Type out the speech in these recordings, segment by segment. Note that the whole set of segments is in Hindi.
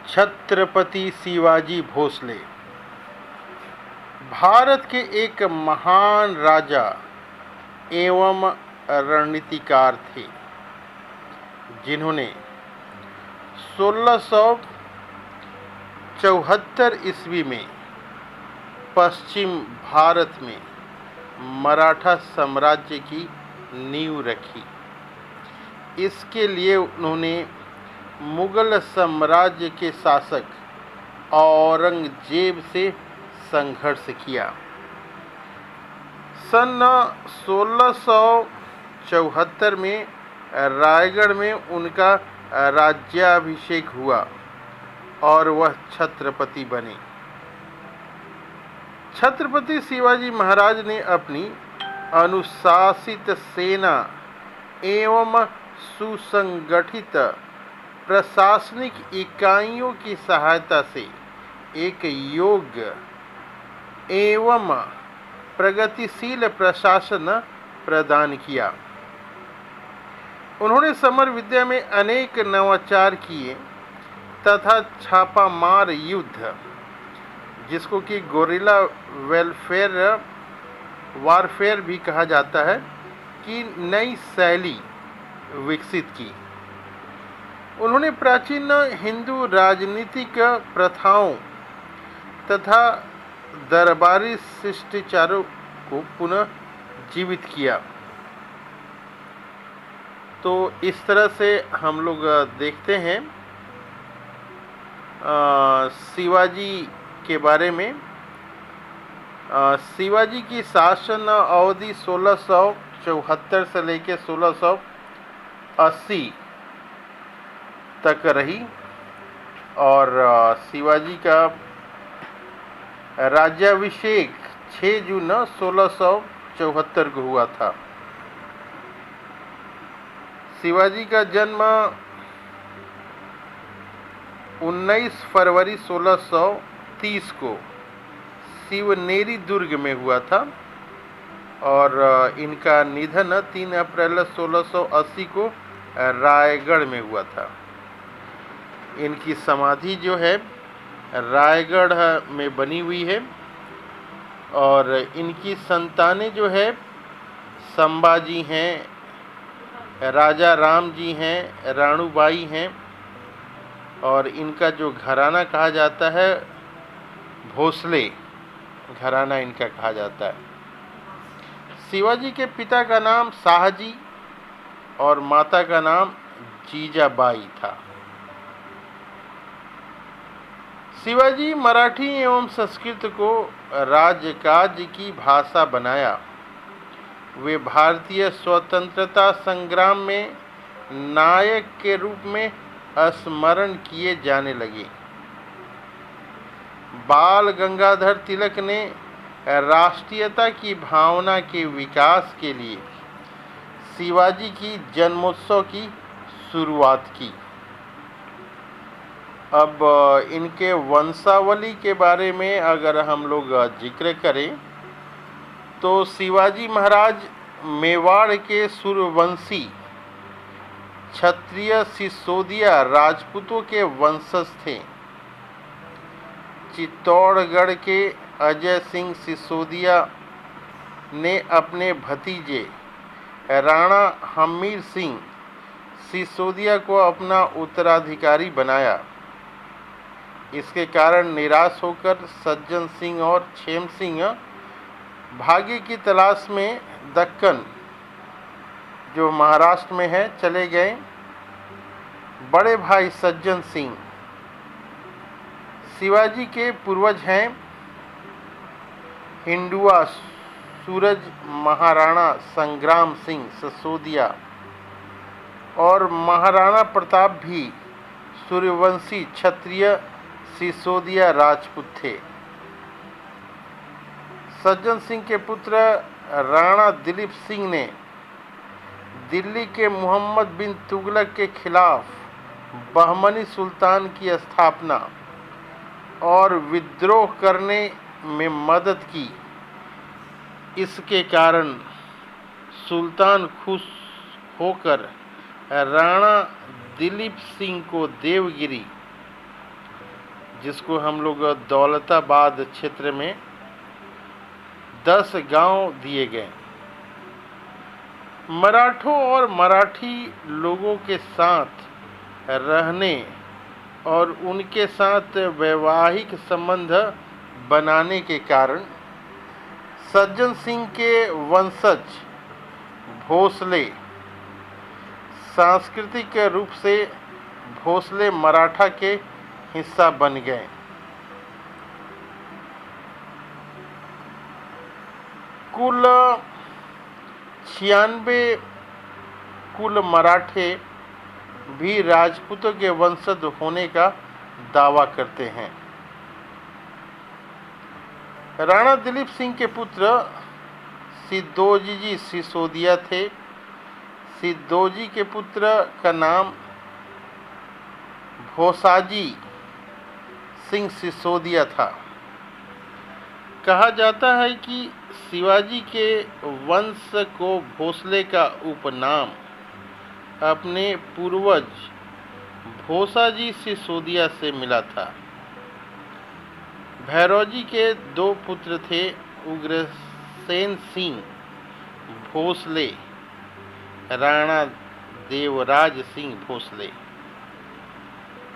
छत्रपति शिवाजी भोसले भारत के एक महान राजा एवं रणनीतिकार थे, जिन्होंने 1674 ईस्वी में पश्चिम भारत में मराठा साम्राज्य की नींव रखी। इसके लिए उन्होंने मुगल साम्राज्य के शासक औरंगजेब से संघर्ष किया। सन 1674 में रायगढ़ में उनका राज्याभिषेक हुआ और वह छत्रपति बने। छत्रपति शिवाजी महाराज ने अपनी अनुशासित सेना एवं सुसंगठित प्रशासनिक इकाइयों की सहायता से एक योग्य एवं प्रगतिशील प्रशासन प्रदान किया। उन्होंने समर विद्या में अनेक नवाचार किए तथा छापामार युद्ध, जिसको कि गोरिल्ला वारफेयर भी कहा जाता है, की नई शैली विकसित की। उन्होंने प्राचीन हिंदू राजनीतिक प्रथाओं तथा दरबारी शिष्टाचारों को पुनः जीवित किया। तो इस तरह से हम लोग देखते हैं शिवाजी के बारे में। शिवाजी की शासन अवधि 1674 से लेकर 1680 तक रही और शिवाजी का राज्याभिषेक 6 जून 1674 को हुआ था। शिवाजी का जन्म 19 फरवरी 1630 को शिवनेरी दुर्ग में हुआ था और इनका निधन 3 अप्रैल 1680 को रायगढ़ में हुआ था। इनकी समाधि जो है रायगढ़ में बनी हुई है और इनकी संतानें जो है संभाजी हैं, राजा राम जी हैं, राणूबाई हैं और इनका जो घराना कहा जाता है भोसले घराना इनका कहा जाता है। शिवाजी के पिता का नाम शाहजी और माता का नाम जीजाबाई था। शिवाजी मराठी एवं संस्कृत को राजकाज की भाषा बनाया। वे भारतीय स्वतंत्रता संग्राम में नायक के रूप में स्मरण किए जाने लगे। बाल गंगाधर तिलक ने राष्ट्रीयता की भावना के विकास के लिए शिवाजी की जन्मोत्सव की शुरुआत की। अब इनके वंशावली के बारे में अगर हम लोग जिक्र करें तो शिवाजी महाराज मेवाड़ के सूर्यवंशी क्षत्रिय सिसोदिया राजपूतों के वंशज थे। चित्तौड़गढ़ के अजय सिंह सिसोदिया ने अपने भतीजे राणा हमीर सिंह सिसोदिया को अपना उत्तराधिकारी बनाया। इसके कारण निराश होकर सज्जन सिंह और क्षेम सिंह भाग्य की तलाश में दक्कन जो महाराष्ट्र में है चले गए। बड़े भाई सज्जन सिंह शिवाजी के पूर्वज हैं। हिंडुआ सूरज महाराणा संग्राम सिंह सिसोदिया और महाराणा प्रताप भी सूर्यवंशी क्षत्रिय सिसोदिया राजपूत थे। सज्जन सिंह के पुत्र राणा दिलीप सिंह ने दिल्ली के मोहम्मद बिन तुगलक के खिलाफ बहमनी सुल्तान की स्थापना और विद्रोह करने में मदद की। इसके कारण सुल्तान खुश होकर राणा दिलीप सिंह को देवगिरी जिसको हम लोग दौलताबाद क्षेत्र में 10 गांव दिए गए। मराठों और मराठी लोगों के साथ रहने और उनके साथ वैवाहिक संबंध बनाने के कारण सज्जन सिंह के वंशज भोसले सांस्कृतिक रूप से भोसले मराठा के हिस्सा बन गए। कुल 96 कुल मराठे भी राजपूतों के वंशज होने का दावा करते हैं। राणा दिलीप सिंह के पुत्र सिद्धोजी सिसोदिया थे। सिद्धोजी के पुत्र का नाम भोसाजी सिंह सिसोदिया था। कहा जाता है कि शिवाजी के वंश को भोसले का उपनाम अपने पूर्वज भोसाजी सिसोदिया से मिला था। भैरवजी के 2 पुत्र थे, उग्रसेन सिंह भोसले, राणा देवराज सिंह भोसले।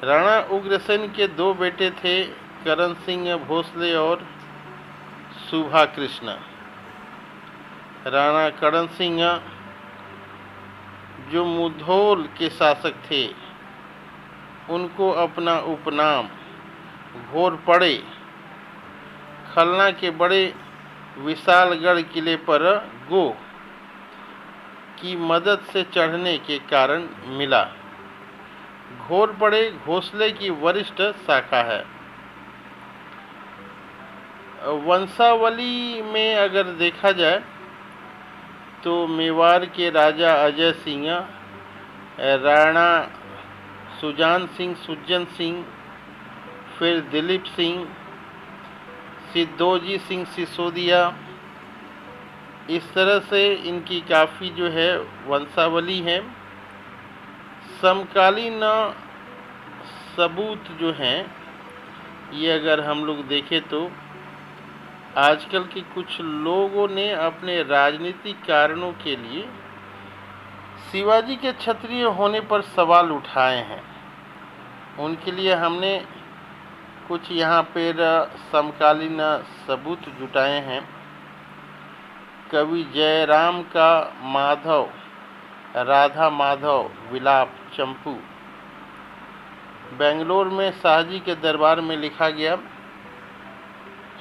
राणा उग्रसेन के 2 बेटे थे, करण सिंह भोसले और सुभा कृष्ण। राणा करण सिंह जो मुधोल के शासक थे, उनको अपना उपनाम घोरपड़े खलना के बड़े विशालगढ़ किले पर गो की मदद से चढ़ने के कारण मिला। घोरपड़े घोसले की वरिष्ठ शाखा है। वंशावली में अगर देखा जाए तो मेवाड़ के राजा अजय सिंह, राणा सुजान सिंह, सुज्जन सिंह, फिर दिलीप सिंह, सिद्धोजी सिंह सिसोदिया, इस तरह से इनकी काफ़ी जो है वंशावली है। समकालीन सबूत जो हैं ये अगर हम लोग देखें तो आजकल के कुछ लोगों ने अपने राजनीतिक कारणों के लिए शिवाजी के क्षत्रिय होने पर सवाल उठाए हैं। उनके लिए हमने कुछ यहाँ पर समकालीन सबूत जुटाए हैं। कवि जयराम का माधव, राधा माधव विलाप चंपू, बेंगलोर में शाहजी के दरबार में लिखा गया।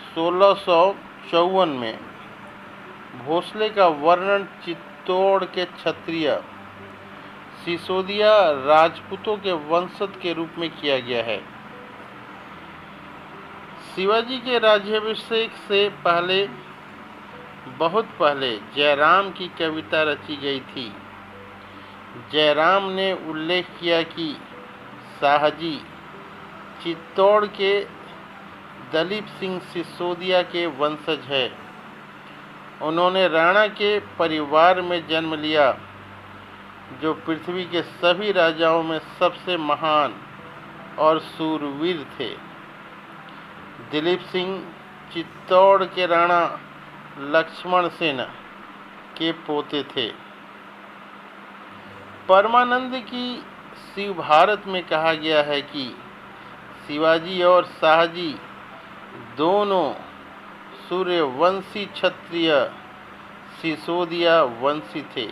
1654 में भोसले का वर्णन चित्तौड़ के क्षत्रिय सिसोदिया राजपूतों के वंशज के रूप में किया गया है। शिवाजी के राज्याभिषेक से पहले, बहुत पहले जयराम की कविता रची गई थी। जयराम ने उल्लेख किया कि शाहजी चित्तौड़ के दलीप सिंह सिसोदिया के वंशज है। उन्होंने राणा के परिवार में जन्म लिया, जो पृथ्वी के सभी राजाओं में सबसे महान और शूरवीर थे। दिलीप सिंह चित्तौड़ के राणा लक्ष्मण सेन के पोते थे। परमानंद की शिव भारत में कहा गया है कि शिवाजी और शाहजी दोनों सूर्यवंशी क्षत्रिय सिसोदिया वंशी थे।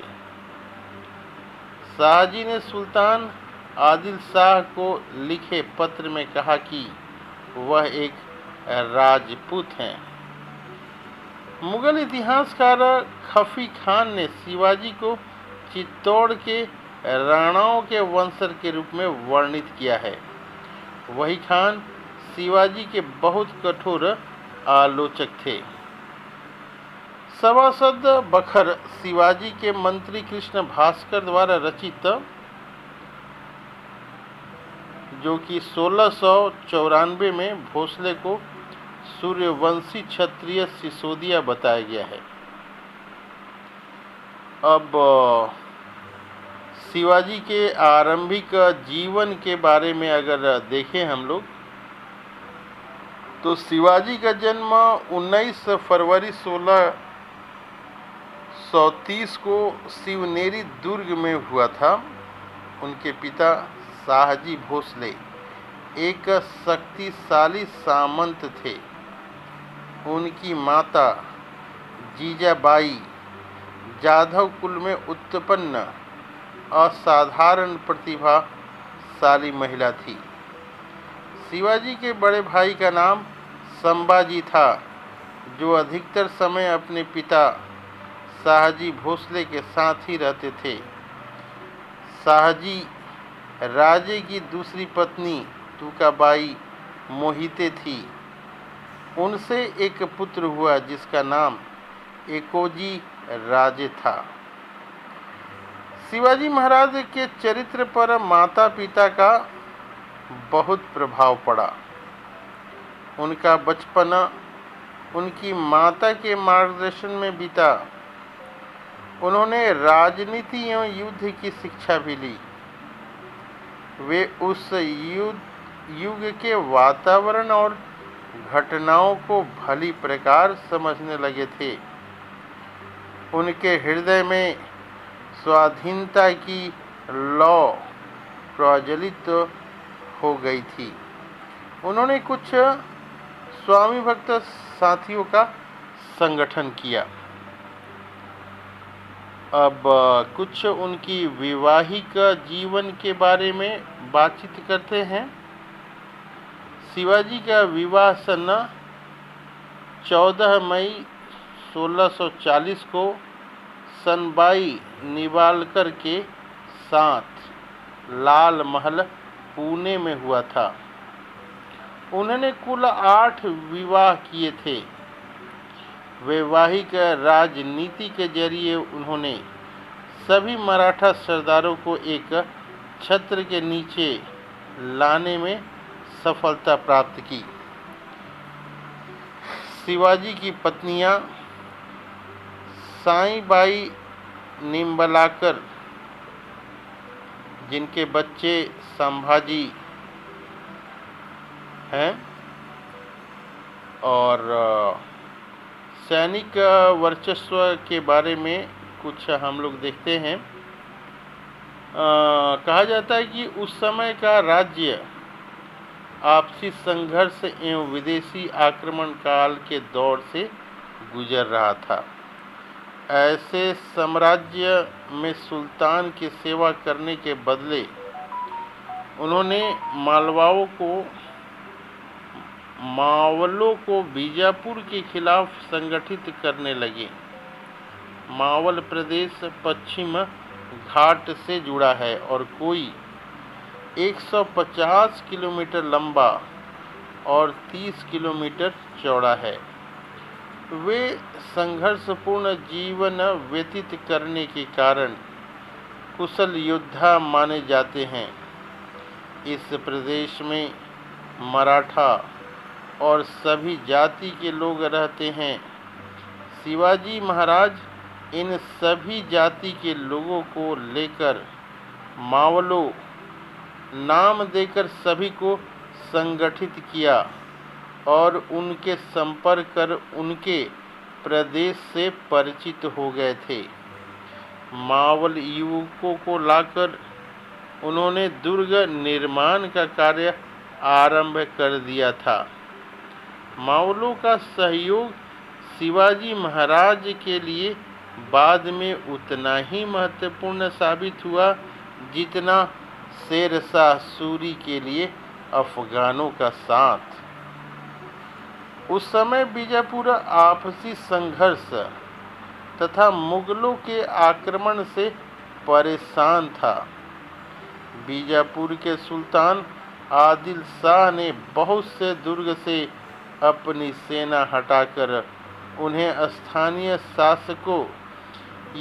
शाहजी ने सुल्तान आदिल शाह को लिखे पत्र में कहा कि वह एक राजपूत हैं। मुगल इतिहासकार खफी खान ने शिवाजी को चित्तौड़ के राणाओं के वंशज के रूप में वर्णित किया है। वही खान शिवाजी के बहुत कठोर आलोचक थे। सभासद बखर शिवाजी के मंत्री कृष्ण भास्कर द्वारा रचित, जो कि 1694 में भोसले को सूर्यवंशी क्षत्रिय सिसोदिया बताया गया है। अब शिवाजी के आरंभिक जीवन के बारे में अगर देखें हम लोग, तो शिवाजी का जन्म 19 फरवरी 1630 को शिवनेरी दुर्ग में हुआ था। उनके पिता शाहजी भोसले एक शक्तिशाली सामंत थे। उनकी माता जीजाबाई जाधव कुल में उत्पन्न असाधारण प्रतिभाशाली महिला थी। शिवाजी के बड़े भाई का नाम संभाजी था, जो अधिकतर समय अपने पिता शाहजी भोसले के साथ ही रहते थे। शाहजी राजे की दूसरी पत्नी तुकाबाई मोहिते थी। उनसे एक पुत्र हुआ जिसका नाम एकोजी राजे था। शिवाजी महाराज के चरित्र पर माता पिता का बहुत प्रभाव पड़ा। उनका बचपन उनकी माता के मार्गदर्शन में बीता। उन्होंने राजनीति एवं युद्ध की शिक्षा भी ली। वे उस युग के वातावरण और घटनाओं को भली प्रकार समझने लगे थे। उनके हृदय में स्वाधीनता की लौ प्रज्वलित हो गई थी। उन्होंने कुछ स्वामी भक्त साथियों का संगठन किया। अब कुछ उनकी वैवाहिक जीवन के बारे में बातचीत करते हैं। शिवाजी का विवाह सन 14 मई 1640 को सनबाई निवालकर के साथ लाल महल पुणे में हुआ था। उन्होंने कुल 8 विवाह किए थे। वैवाहिक राजनीति के जरिए उन्होंने सभी मराठा सरदारों को एक छत्र के नीचे लाने में सफलता प्राप्त की। शिवाजी की पत्नियां साईबाई निम्बलाकर, जिनके बच्चे संभाजी हैं, और सैनिक वर्चस्व के बारे में कुछ हम लोग देखते हैं। कहा जाता है कि उस समय का राज्य आपसी संघर्ष एवं विदेशी आक्रमण काल के दौर से गुजर रहा था। ऐसे साम्राज्य में सुल्तान की सेवा करने के बदले उन्होंने मावलों को बीजापुर के खिलाफ संगठित करने लगे। मावल प्रदेश पश्चिम घाट से जुड़ा है और कोई 150 किलोमीटर लंबा और 30 किलोमीटर चौड़ा है। वे संघर्षपूर्ण जीवन व्यतीत करने के कारण कुशल योद्धा माने जाते हैं। इस प्रदेश में मराठा और सभी जाति के लोग रहते हैं। शिवाजी महाराज इन सभी जाति के लोगों को लेकर मावलो नाम देकर सभी को संगठित किया और उनके संपर्क कर उनके प्रदेश से परिचित हो गए थे। मावल युवकों को लाकर उन्होंने दुर्ग निर्माण का कार्य आरंभ कर दिया था। मावलों का सहयोग शिवाजी महाराज के लिए बाद में उतना ही महत्वपूर्ण साबित हुआ जितना शेरशाह सूरी के लिए अफगानों का साथ। उस समय बीजापुर आपसी संघर्ष तथा मुगलों के आक्रमण से परेशान था। बीजापुर के सुल्तान आदिल शाह ने बहुत से दुर्ग से अपनी सेना हटाकर उन्हें स्थानीय शासकों